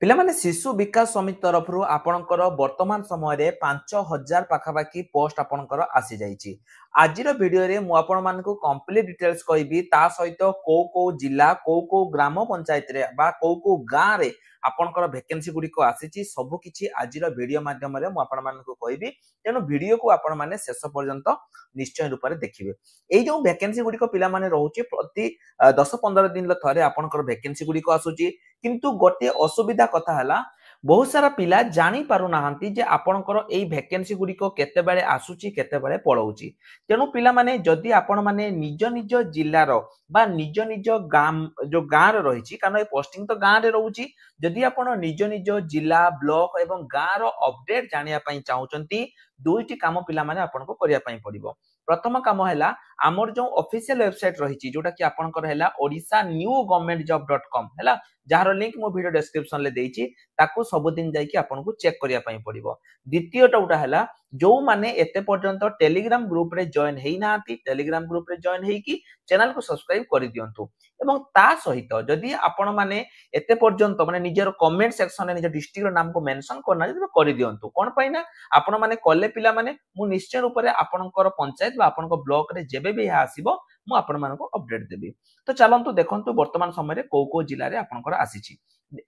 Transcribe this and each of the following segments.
पिला माने शिशु विकास समिति तरफ आपणकर वर्तमान समय 5000 पाखापाखी पोस्ट आपणकर आसी जाइछि। आजिर वीडियो रे मु आपण मानकु कंप्लीट डिटेल्स कहबी ता सहित को जिला को ग्राम पंचायत रे बा को गां रे आपणकर वैकेंसी गुडी को आसीछि सब किछि आजिर वीडियो माध्यम रे मु आपण मानकु कहबी। तेनु वीडियो को आपण माने शेष पर्यंत निश्चय रूप रे देखिबे। एई जो वैकेंसी गुडी को पिला माने रहउछि प्रति 10-15 दिन ल थरे आपणकर वैकेंसी गुडी को आसुछि। किंतु गोटे असुविधा कथा हला बहुत सारा पिला जानी पारु नाहंती जे आपणकर एई वैकेंसी गुडी को केते बेले आसुची केते बेले पळौची। तेनु पिला माने जदी आपण माने निज निज जिल्ला रो बा निज निज गाम जो गां रे रहिची कारण ए पोस्टिंग तो गां रे रहउची। जदी आपण निज निज जिल्ला ब्लॉक एवं गां रो अपडेट जानिया पई चाहुचंती दुईटी काम पिला माने आपण को करिया पई पड़िबो। प्रथम काम हैला हमर जो ऑफिशियल वेबसाइट रहिची जोटा कि आपनकर हैला odisha.newgovernmentjob.com हैला जहार लिंक मो वीडियो डिस्क्रिप्शन ले देइची ताकू सब दिन जाई कि आपन को चेक करिया पई पड़िबो। द्वितीयटा उटा हैला जो माने एते पर्यंत टेलीग्राम ग्रुप रे जॉइन हेई नांती टेलीग्राम ग्रुप रे जॉइन हेई कि चैनल को सब्सक्राइब करि दियंतु। एवं ता सहित जदी आपण माने एते पर्यंत माने निजर कमेंट सेक्शन रे निज डिस्ट्रिक्ट रो नाम को मेंशन करना जदी करि दियंतु। कोन पई ना आपण माने कले पिला माने मु निश्चय रूप रे आपनकर पंचायत बा आपनकर ब्लॉक रे जेबे भी आसीबो मु आपण मानको अपडेट देबी। तो चलंतु देखंतु वर्तमान समय रे को जिल्ला रे आपनकर आसीची।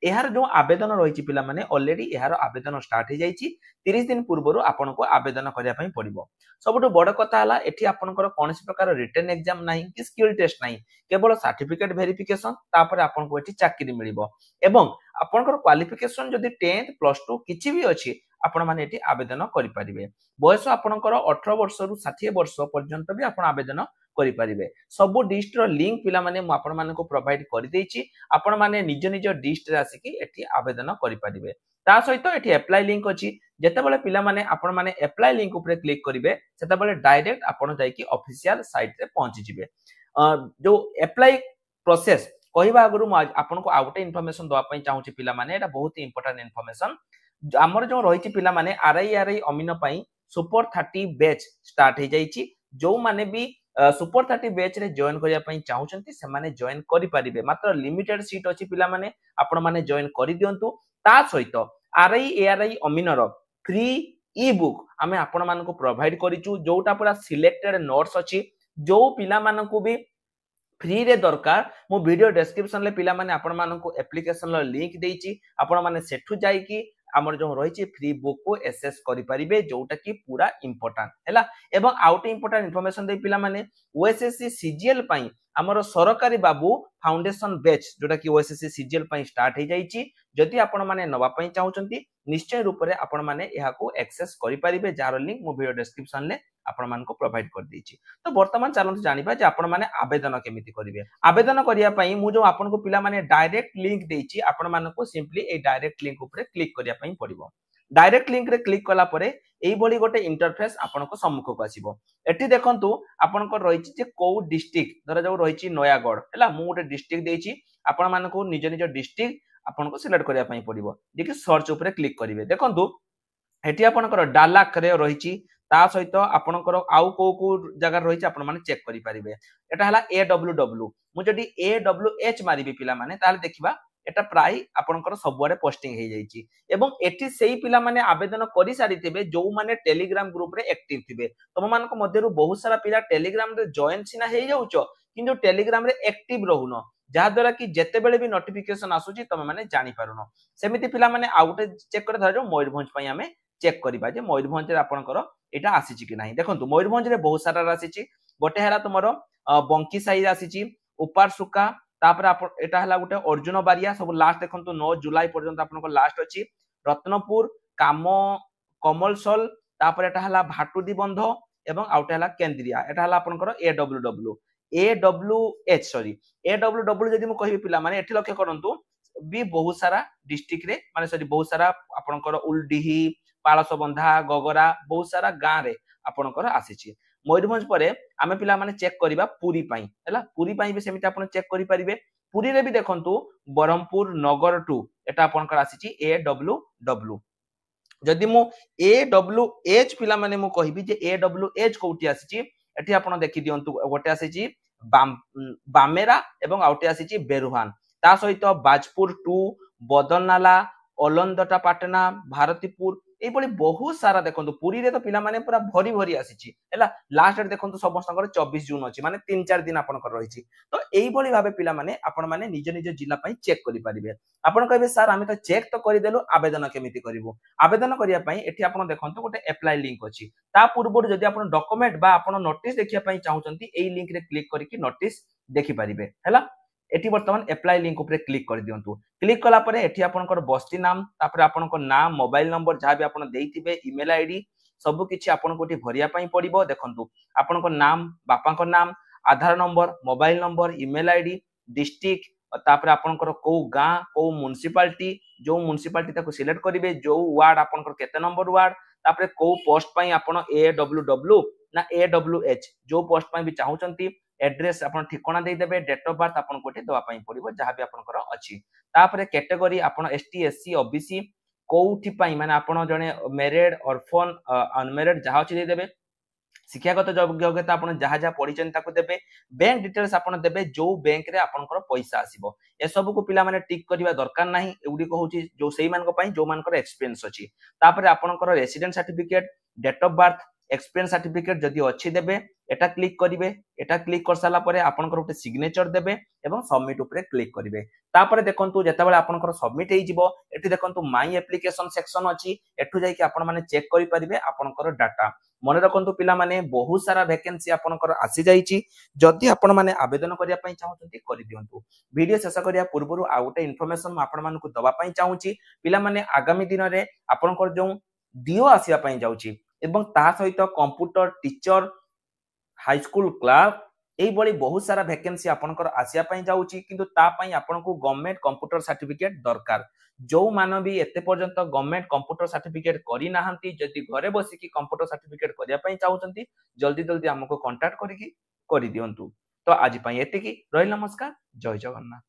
एहार जो आवेदन रहिची पिला माने ऑलरेडी एहार आवेदन स्टार्ट हे जाईची। 30 दिन पूर्वरु आपनको आवेदन करिया पई पड़िबो। सबटु बड़ कथा हला एठी आपनकर कोनसी प्रकार रिटन एग्जाम नाही कि स्किल टेस्ट नाही केवल सर्टिफिकेट वेरिफिकेशन तापर आपनको एठी चाकरी मिलिबो। एवं आपनकर क्वालिफिकेशन जदी 10th प्लस 2 किछि भी अछि आपण माने एठी आवेदन करि परिबे। बयस आपनकर 18 वर्ष रु 60 वर्ष पर्यंत भी आपण आवेदन करि परिबे। सब डिस्ट रो लिंक पिला माने मु आपण माने को प्रोवाइड करि देइछि। आपण माने निज निज डिस्ट रे आसी कि एठी आवेदन करि परिबे। ता सहित एठी अप्लाई लिंक अछि जेते बेले पिला माने आपण माने अप्लाई लिंक ऊपर क्लिक करिवे सेते बेले डायरेक्ट आपण जाई कि ऑफिशियल साइट रे पहुंची जिवे। जो अप्लाई प्रोसेस कहिबा आगरु आपण को आउटे इन्फॉर्मेशन दवा पई चाहूची पिला माने एटा बहुत इंपोर्टेंट इन्फॉर्मेशन। हमर जो रहिछि पिला माने आरआई अमीन पई सुपर 30 बैच स्टार्ट हे जाईछि। जो माने भी सुपर 30 बैच रे जॉइन करिया पई चाहुचंती से माने जॉइन करि परिबे। मात्र लिमिटेड सीट अछि पिला माने आपण माने जॉइन करि दियंतु। ता सहित आरआई अमीनर फ्री ई बुक हमें आपण मानको प्रोवाइड करिचु जोटा पूरा सिलेक्टेड नोट्स अछि जो पिला मानको भी फ्री रे दरकार। मो वीडियो डिस्क्रिप्शन ले पिला माने आपण मानको एप्लीकेशन लो लिंक देइची आपण माने सेठु जाई कि हमर जो रहिछि फ्री बुक को एक्सेस करि परिबे जोटा कि पूरा इंपोर्टेंट हैला। एवं आउट इंपोर्टेंट इन्फॉर्मेशन दे पिला माने ओएसएससी सीजीएल पई हमर सरकारी बाबू फाउंडेशन बैच जोटा कि ओएसएससी सीजीएल पई स्टार्ट हे जाईछि। जदि आपण माने नवा पई चाहुचंती निश्चय रूप रे आपण माने एहा को एक्सेस करि परिबे जार लिंक मो वीडियो डिस्क्रिप्शन ले आपण मान को प्रोवाइड कर देइछि। तो वर्तमान चलंतु जानिबा जे आपण माने आवेदन केमिति करिवे। आवेदन करिया पई मु जो आपण को पिला माने डायरेक्ट लिंक देइछि आपण मान को सिंपली ए डायरेक्ट लिंक ऊपर क्लिक करिया पई पड़िबो। डायरेक्ट लिंक रे क्लिक कला परे एई बडी गोटे इंटरफेस आपण को सम्मुख को आसीबो। एठी देखंतु आपण को रहिछि जे को डिस्ट्रिक्ट धरा जाऊ रहिछि नयागढ़ हैला मु गोटे डिस्ट्रिक्ट देइछि आपण मान को निज निज डिस्ट्रिक्ट आपण को सिलेक्ट करिया पई पड़िबो। देखि सर्च ऊपर क्लिक करिवे। देखंतु एठी आपनकर डालाक रे रहिछि ता सहित आपनकर आउ को जगह रहिछि आपण माने चेक करि परिबे। एटा हला AWW मु जदी AWH मारिबे पिला माने ताले देखिबा एटा प्राय आपनकर सबवारे पोस्टिंग हे जाईछि। एवं एठी सेही पिला माने आवेदन करि सारि थिबे जो माने टेलीग्राम ग्रुप रे एक्टिव थिबे। तम मान को मध्यरु बहुत सारा पिला टेलीग्राम रे जॉइन सिना हे जाउचो किंतु टेलीग्राम रे एक्टिव रहुनो जहा द्वारा कि जेते बेले भी नोटिफिकेशन आसुची तमे माने जानि पारुनो। सेमिति पिला माने आउटे चेक करे धरजो मयूरभंज पई हमें चेक करिबा जे मयूरभंज रे आपनकर एटा आसीची कि नाही। देखंतु मयूरभंज रे बहुत सारा आसीची गोटे हला तमरो बंकी साई आसीची उपार सुका तापर आप एटा हला गोटे अर्जुन बारिया सब लास्ट देखंतु 9 जुलाई पर्यंत आपनकर लास्ट अछि। रत्नपुर काम कमलसल तापर एटा हला भाटुदी बंध एवं आउटे हला केंद्रिया एटा हला आपनकर AWH सॉरी AWW जदी मु कहिबी पिला माने एठी लक्ष्य करंतु भी बहुत सारा डिस्ट्रिक्ट रे माने सॉरी बहुत सारा आपनकर उलडीही पालसबंधा गगरा बहुत सारा गां रे आपनकर आसीची। मयूरभंज परे आमे पिला माने चेक करिबा पुरी पई हैला पुरी पई भी सेमिति आपन चेक करि परिबे। पुरी रे भी देखंतु बरहमपुर नगर 2 एटा आपनकर आसीची AWW। जदी मु AWH पिला माने मु कहिबी जे AWH कोठी आसीची एठी आपन देखि दियंतु गोटे आसीची बामेरा एवं आउटे आसीची बेरुहान ता सहित बाजपुर 2 बदलनाला अलंदटा पाटना भारतीपुर ये बहुत सारा देखो पुरी रे तो पिला माने पूरा भरी भरी आसी लास्ट डेट देखो समस्त 24 जून अच्छी माने 3-4 दिन आपनकर रही तो यही भाव पिला माने आपण माने निज निज जिला चेक करेंगे आपन कहे सर आम तो चेक तो करदेलु आवेदन केमिति करिवो आवेदन करिया पई एठी आपण देखंतु गोटे अप्लाई लिंक अछि ता पूर्व जदि आपण डॉक्यूमेंट बा आपण नोटिस देखिया पई चाहउचंती एई लिंक रे क्लिक करके नोटिस देखि परिबे हैला एठी वर्तमान अप्लाई लिंक ऊपर क्लिक कर दियंतु क्लिक कला परे एठी आपनकर बस्ती नाम तापर आपनकर नाम मोबाइल नंबर जहां भी आपण देइथिबे ईमेल आईडी सब किछि आपण कोठी भरिया पई पड़िबो देखंतु आपनकर नाम बापांकर नाम Aadhaar number mobile number email ID district तापर आपनकर को गां को म्युनिसिपालिटी जो म्युनिसिपालिटी ताको सिलेक्ट करिवे जो वार्ड आपनकर केते नंबर वार्ड तापर को पोस्ट पई आपण एडब्ल्यूडब्ल्यू ना एडब्ल्यूएच जो पोस्ट पई भी चाहउचंती एड्रेस आपण ठिकाना दे देबे डेट ऑफ बर्थ आपण कोठी दवा पई पड़िबो जहां भी आपनकर अछि तापर कैटेगरी आपण एसटी एससी ओबीसी कोठी पई माने आपण जने मैरिड ऑर्फन अनमैरिड जहां अछि दे देबे शिक्षागत योग्यता आपण जहां जहां पढिचन ताको देबे बैंक डिटेल्स आपण देबे जो बैंक रे आपनकर पैसा आसीबो ए सब को पिला माने टिक करिवा दरकार नाही एउडी कहूची जो सेई मान को पई जो मानकर एक्सपीरियंस अछि तापर आपनकर resident certificate date of birth experience certificate जदि अच्छी देबे एटा क्लिक करिवे एटा क्लिक कर साला परे आपनकर उटे सिग्नेचर देबे एवं सबमिट ऊपर क्लिक करिवे तापर देखंतु जेतेबेले आपनकर सबमिट हेइ जिवो एठी देखंतु माय एप्लीकेशन सेक्शन अछि एठु जाई कि आपण माने चेक करि परिबे आपनकर डाटा मन रखंतु पिला माने बहुत सारा वैकेंसी आपनकर आसी जाईची जदि आपण माने आवेदन करिया पई चाहउछंती करि दियंतु वीडियो शेष करिया पूर्वरु आ उटे इन्फॉर्मेशन आपण मानकु दवा पई चाहूची पिला माने आगामी दिन रे आपनकर जो डीओ आसीया पई जाउची एवं ता सहित computer teacher high school clerk यही बहुत सारा वैकेंसी आपनकर आसिया पई जाउची किंतु ता पई आपनको गवर्नमेंट कंप्यूटर सर्टिफिकेट दरकार जो मान भी एते पर्यंत गवर्नमेंट कंप्यूटर सर्टिफिकेट करि नाहंती जदि घरे बसी कि कंप्यूटर सर्टिफिकेट करिया पई चाहउचंती जल्दी जल्दी हमको कांटेक्ट करिकी करि दियंतु तो आज पई एतिकी रही नमस्कार जय जगन्नाथ।